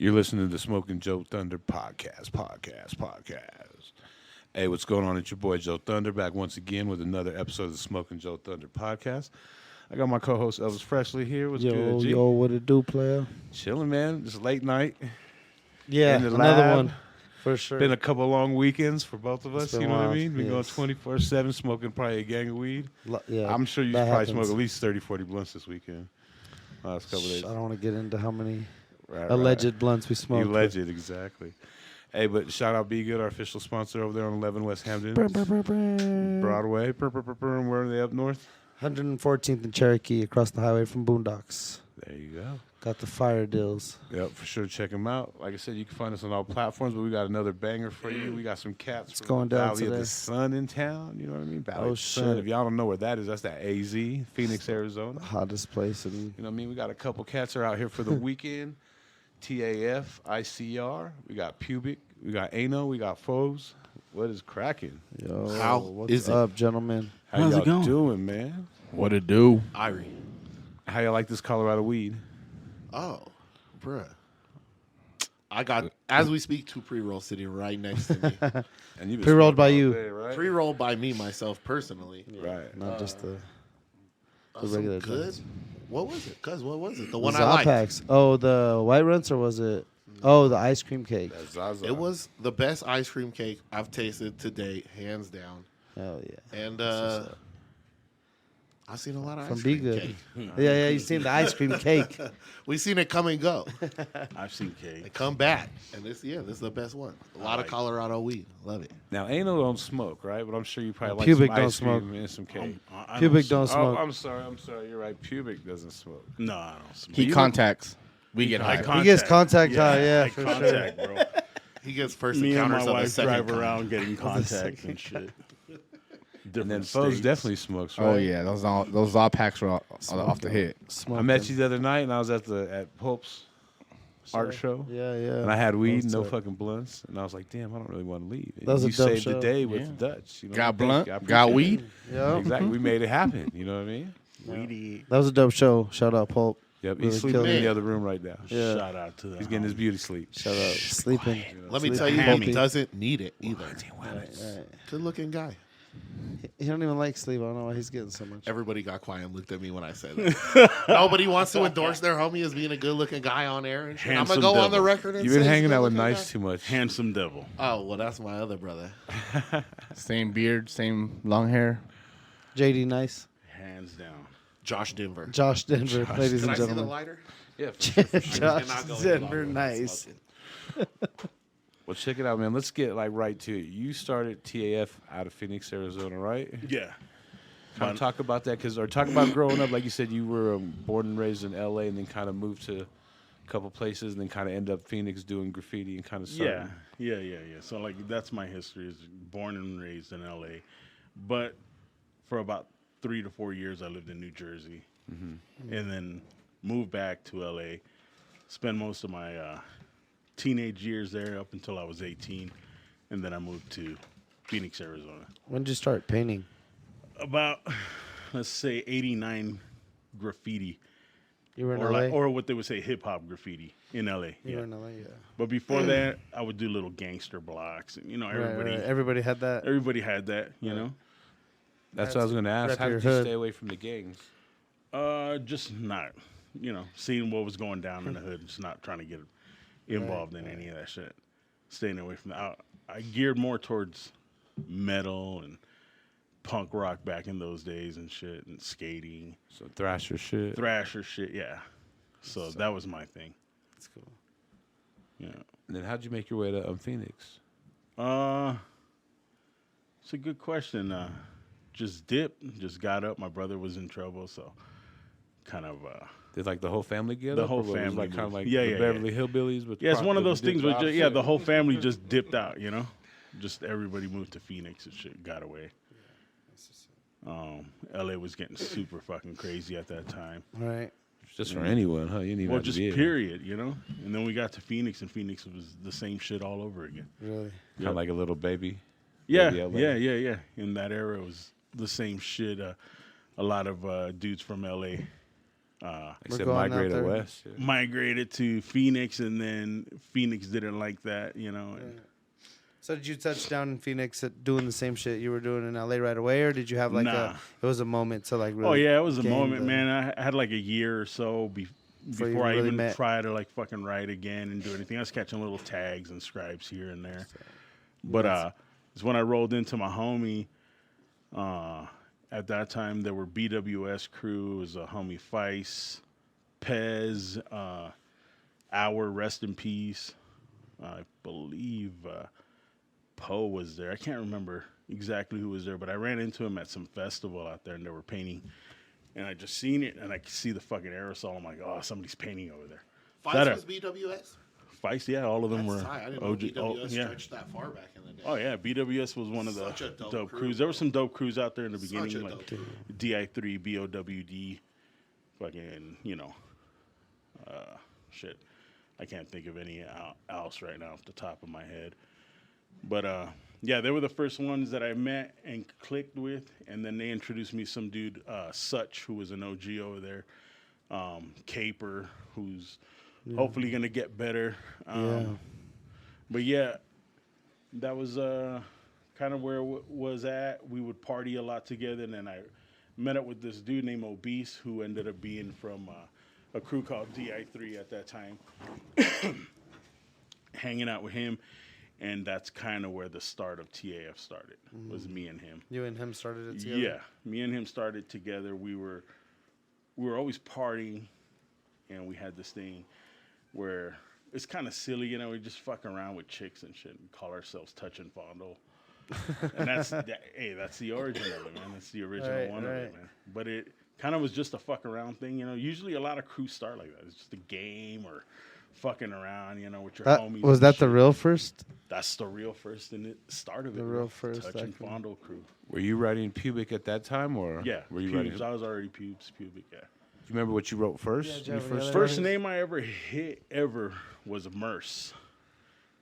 You're listening to the Smoking JoeThunder podcast. Hey, what's going on? It's your boy JoeThunder back once again with another episode of the Smoking JoeThunder podcast. I got my co-host Elvis Freshleee here. What's good, G? Yo, what it do, player? Chilling, man. Just late night. Yeah, in the another lab. one for sure. Been a couple of long weekends for both of us. been You know what I wild, mean? Been going yes. 24/7, smoking probably a gang of weed. Yeah, I'm sure you that probably happens. smoked at least 30, 40 blunts this weekend. Last couple of days. I don't want to get into how many Right, alleged blunts we smoked. Alleged, exactly. Hey, but shout out Be Good, our official sponsor over there on 11 West Hampton Broadway. And where are they up north? 114th and Cherokee, across the highway from Boondocks. There you go. Got the fire deals. Yep, for sure. Check them out. Like I said, you can find us on all platforms, but we got another banger for you. We got some cats It's from going down Valley of the today. Sun in town. You know what I mean? Valley of the Sun. Shit. If y'all don't know where that is, that's that AZ, Phoenix, Arizona. Hottest place. And You know what I mean? We got a couple cats are out here for the weekend. TAF, ICR. We got Pubic. We got Ano. We got Fobrs. What is cracking? yo, How what's is it? up, gentlemen? How How's it y'all going? doing, man? What it do? Irie. How y'all like this Colorado weed? Oh, bruh. I got, as we speak, 2 pre-rolls sitting right next to me. And you've been Pre-rolled by smoking you. all day, right? Pre-rolled by me, myself, personally. Right. Not just the Some regular good. joints. What was it? Cuz, what was it? The one one I liked. packs. Oh, the white runs, or was it? Oh, the ice cream cake. That's Zaza. It was the best ice cream cake I've tasted to date, hands down. Hell yeah. And That's what's up. I've seen a lot of From ice Be cream Good. cake. Yeah, you seen the ice cream cake. We've seen it come and go. I've seen They cake. come back. And this is the best one. A lot of Colorado weed. Love it. Now, Ano don't smoke, right? But I'm sure you probably like Pubic some don't ice cream smoke. and some cake. Pubic don't smoke. Oh, I'm sorry. You're right. Pubic doesn't smoke. No, I don't smoke. He contacts. We get high. He gets contact high, yeah, eye for contact, bro. He gets first Me and encounters my on the wife second drive kind. around getting contacts and shit. And then Different Foes states. definitely smokes, right? Oh yeah, those all packs were off the hit. I met you the other night, and I was at Pulp's art show. Yeah, yeah. And I had weed, Those no two. fucking blunts, and I was like, "Damn, I don't really want to leave." And That was a you dope saved show. the day with Yeah. Dutch. You know, Got Thank blunt, you. I got appreciate weed. Yeah. it. Exactly, we made it happen. You know what I mean? Weedy. That was a dope show. Shout out, Pulp. Yep. Really He's sleeping killed in it. the other room right now. Yeah. Shout out to that. He's getting his beauty sleep. Shout out. Sleeping. Let me Sleeping tell you, Hammy. he doesn't need it either. Right. Good looking guy. He don't even like sleep. I don't know why he's getting so much. Everybody got quiet and looked at me when I said that. Nobody wants to endorse their homie as being a good looking guy on air. And shit. I'm Handsome gonna go on the devil. record and You've say been he's a hanging out with good-looking Nice guy. too much. Handsome devil. Oh well, that's my other brother. Same beard, same long hair. JD Nice. Hands down. Josh Denver. Josh Denver, ladies Can and I see the gentlemen. lighter? Yeah. For sure, for sure. Josh Cannot go any Denver, longer without nice. smoking. Well, check it out, man. Let's get right to it. You started TAF out of Phoenix, Arizona, right? Yeah. Kind of talk about that, talk about growing up. Like you said, you were born and raised in LA, and then kind of moved to a couple places, and then kind of end up Phoenix doing graffiti and kind of Yeah. So like that's my history. Is born and raised in LA, but for about 3 to 4 years I lived in New Jersey, and then moved back to LA. Spent most of my teenage years there up until I was 18, and then I moved to Phoenix, Arizona. When did you start painting? About let's say 89 graffiti, You were in or LA? or what they would say hip hop graffiti in LA. You were in LA, yeah. But before that, I would do little gangster blocks, and everybody. Right. Everybody had that. Everybody had that, you know. That's what I was going to ask. Rep How your did you hood. stay away from the gangs? Just not, seeing what was going down in the hood, just not trying to get involved in any of that shit. Staying away from that. I geared more towards metal and punk rock back in those days and shit, and skating, So Thrasher shit. thrasher shit, yeah. So that was my thing. That's cool. Yeah. And then how'd you make your way to Phoenix? It's a good question. Just got up. My brother was in trouble, so kind of. Did like the whole family get The up? whole or was it family like kind of moved. like Yeah, the yeah, Beverly Hillbillies? With Yeah, it's one of those did things the where opposite? the whole family just dipped out, Just everybody moved to Phoenix and shit, got away. LA was getting super fucking crazy at that time. Right. Just for anyone, huh? You didn't even Well, have to just be here. period, And then we got to Phoenix, and Phoenix was the same shit all over again. Really? Kind of like a little baby. Yeah, Baby LA. yeah. In that era, it was the same shit. A lot of dudes from LA Like We're said, going out migrated there. west. Yeah. migrated to Phoenix, and then Phoenix didn't like that, and So did you touch down in Phoenix at doing the same shit you were doing in LA right away, or did you have like Nah. it was a moment to like really? Oh yeah, it was a gain moment, the- man. I had like a year or so Before you before I really even met. tried to like fucking write again and do anything. I was catching little tags and scribes here and there. But it's when I rolled into my homie. At that time, there were BWS crew. It was a homie Feist, Pez, Our Rest in Peace. I believe Poe was there. I can't remember exactly who was there, but I ran into him at some festival out there, and they were painting. And I just seen it, and I could see the fucking aerosol. I'm like, oh, somebody's painting over there. Feist was BWS? Feist, yeah, all of them That's were tight. I didn't know OG. BWS Yeah. stretched that far back in the day. Oh yeah, BWS was one of the Such a dope dope crew, crews. There were some dope crews out there in the Such beginning, a like dope crew. DI3, BOWD, fucking, shit. I can't think of any else right now off the top of my head. But yeah, they were the first ones that I met and clicked with, and then they introduced me to some dude, Such, who was an OG over there, Caper, who's hopefully gonna get better. But yeah, that was kind of where it was at. We would party a lot together, and then I met up with this dude named Obese, who ended up being from a crew called DI3 at that time. Hanging out with him, and that's kind of where the start of TAF started, was me and him. You and him started it together. Yeah, me and him started together. We were always partying, and we had this thing where it's kind of silly, we just fuck around with chicks and shit and call ourselves Touch and Fondle. And that's the origin of it, man. That's the original one of it, man. But it kind of was just a fuck around thing, Usually a lot of crews start like that. It's just a game or fucking around, with your homies. Was and that the shit. real first? That's the real first, and it started The it. real man. first, Touch that and crew. Fondle crew. Were you writing Pubic at that time, or Yeah, were you Pubes. writing? I was already Pubic, yeah. Do you remember what you wrote first? Yeah, when you Jeff, first yeah, First Right. name I ever hit was Merce,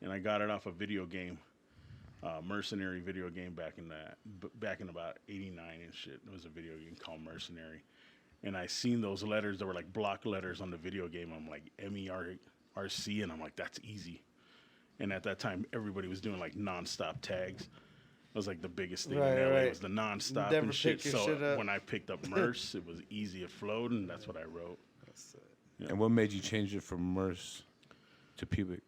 and I got it off a video game, Mercenary video game back in about '89 and shit. It was a video game called Mercenary, and I seen those letters that were like block letters on the video game. I'm like MERC, and I'm like, that's easy. And at that time, everybody was doing like nonstop tags. It was like the biggest thing Right, in LA right. was the nonstop Never and shit. pick your So shit up. when I picked up Merce, it was easy. It flowed, and that's what I wrote. And what made you change it from Merce to Pubic?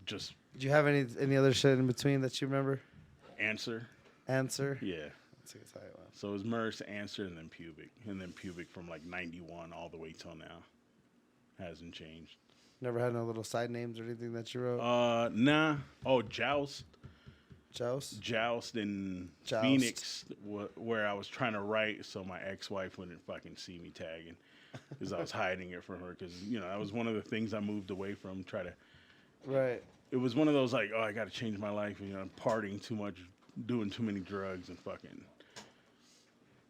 Just Did you have any other shit in between that you remember? answer. Answer. Yeah. That's a good title. So it was Merce, Answer, and then Pubic. And then Pubic from like 91 all the way till now. Hasn't changed. Never had no little side names or anything that you wrote. Nah. Oh, Joust. Joust. In Joust. Phoenix, where I was trying to write so my ex-wife wouldn't fucking see me tagging. Because I was hiding it from her. Because, that was one of the things I moved away from. Right. It was one of those like, oh, I got to change my life. I'm partying too much, doing too many drugs and fucking.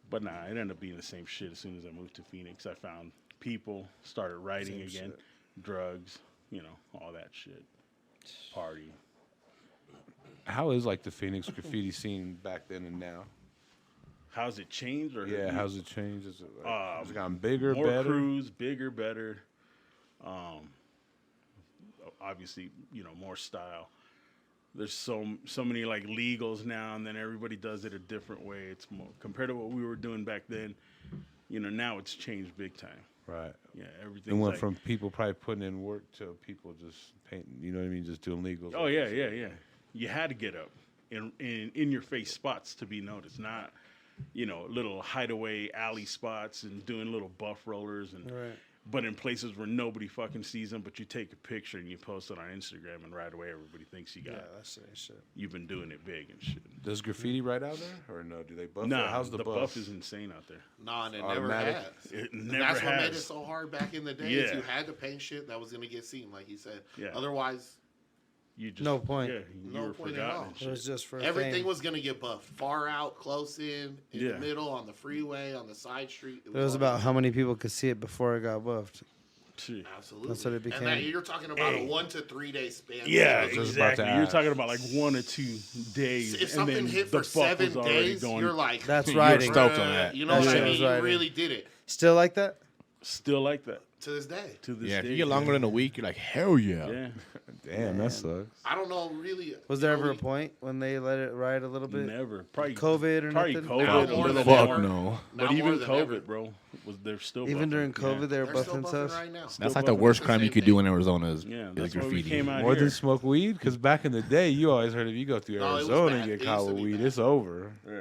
But nah, it ended up being the same shit as soon as I moved to Phoenix. I found people, started writing Same again, shit. drugs, all that shit. Party. How is like the Phoenix graffiti scene back then and now? How's it changed? Or Yeah, how's it changed? Is it like, has it gotten more bigger, better? crews, bigger, better. Obviously, more style. There's so many like legals now, and then everybody does it a different way. It's more compared to what we were doing back then. Now it's changed big time. Right. Yeah, It everything went from people probably putting in work to people just painting. You know what I mean? Just doing legals. Oh yeah. You had to get up in your face spots to be noticed, not little hideaway alley spots and doing little buff rollers and. Right. But in places where nobody fucking sees them, but you take a picture and you post it on Instagram, and right away everybody thinks you got. Yeah, that's shit. You've been doing it big and shit. Does graffiti right out there, or no? Do they buff? Nah, it? How's the buff is insane out there. Nah, and it never Automatic. has. It And never that's what made it has. so hard back in the day. Is Yeah. you had to paint shit that was going to get seen, like you said. Yeah. Otherwise, You just No point. Yeah, you No were point at forgotten all. and It shit. was just for everything fame. was going to get buffed. Far out, close in the Yeah. middle, on the freeway, on the side street. It was all about how many people could see it before it got buffed. Shit. Absolutely. That's what it And that, became. you're talking about Hey. a 1 to 3 day span. Yeah, was just about to exactly. You're ask. talking about like 1 or 2 days. If and something then hit the for buff 7 was already days, going. you're like, That's You're riding. stoked on that. You know That what shit I was mean? You riding. really did it. Still like that? Still like that to this day. to this Yeah, day. if you get longer than a week, you're like, hell yeah. Yeah, Damn, that sucks. I don't know really. Was there ever a point when they let it ride a little bit? never. Probably COVID or probably nothing? COVID. Now a more little than more. Fuck no. Now But more even than COVID, ever. bro, they're still Even buffing. during COVID, they were They're still buffing buffing stuff. right now. That's like the worst crime you could do in Arizona is Yeah, is that's why we graffiti. came out More here. than smoke weed? Because back in the day, you always heard if you go through No, it was Arizona bad. and It get used caught to with be weed, bad. it's over. Yeah.